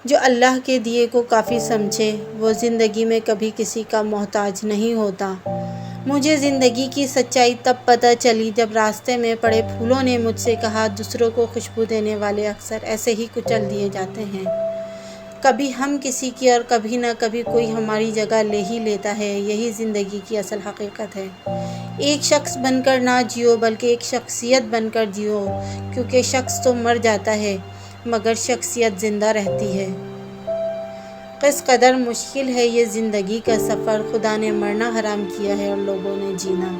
جو اللہ کے دیے کو کافی سمجھے وہ زندگی میں کبھی کسی کا محتاج نہیں ہوتا۔ مجھے زندگی کی سچائی تب پتہ چلی جب راستے میں پڑے پھولوں نے مجھ سے کہا، دوسروں کو خوشبو دینے والے اکثر ایسے ہی کچل دیے جاتے ہیں۔ کبھی ہم کسی کی اور کبھی نہ کبھی کوئی ہماری جگہ لے ہی لیتا ہے۔ یہی زندگی کی اصل حقیقت ہے۔ ایک شخص بن کر نہ جیو بلکہ ایک شخصیت بن کر جیو، کیونکہ شخص تو مر جاتا ہے مگر شخصیت زندہ رہتی ہے۔ کس قدر مشکل ہے یہ زندگی کا سفر، خدا نے مرنا حرام کیا ہے اور لوگوں نے جینا۔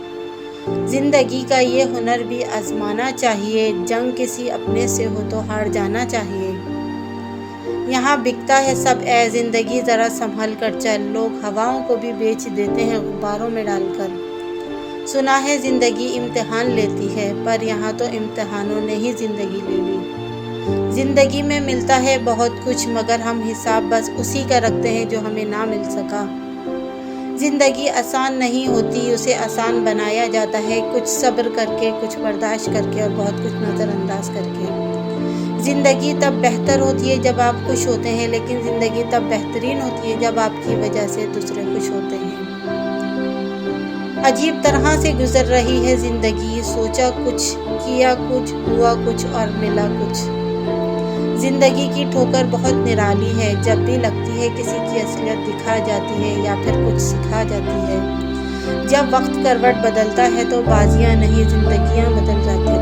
زندگی کا یہ ہنر بھی آزمانا چاہیے، جنگ کسی اپنے سے ہو تو ہار جانا چاہیے۔ یہاں بکتا ہے سب، اے زندگی ذرا سنبھل کر چل، لوگ ہواؤں کو بھی بیچ دیتے ہیں غباروں میں ڈال کر۔ سنا ہے زندگی امتحان لیتی ہے، پر یہاں تو امتحانوں نے ہی زندگی لے لی۔ زندگی میں ملتا ہے بہت کچھ مگر ہم حساب بس اسی کا رکھتے ہیں جو ہمیں نہ مل سکا۔ زندگی آسان نہیں ہوتی، اسے آسان بنایا جاتا ہے، کچھ صبر کر کے، کچھ برداشت کر کے اور بہت کچھ نظر انداز کر کے۔ زندگی تب بہتر ہوتی ہے جب آپ خوش ہوتے ہیں، لیکن زندگی تب بہترین ہوتی ہے جب آپ کی وجہ سے دوسرے خوش ہوتے ہیں۔ عجیب طرح سے گزر رہی ہے زندگی، سوچا کچھ، کیا کچھ، ہوا کچھ اور ملا کچھ۔ زندگی کی ٹھوکر بہت نرالی ہے، جب بھی لگتی ہے کسی کی اصلیت دکھا جاتی ہے یا پھر کچھ سکھا جاتی ہے۔ جب وقت کروٹ بدلتا ہے تو بازیاں نہیں زندگیاں بدل جاتی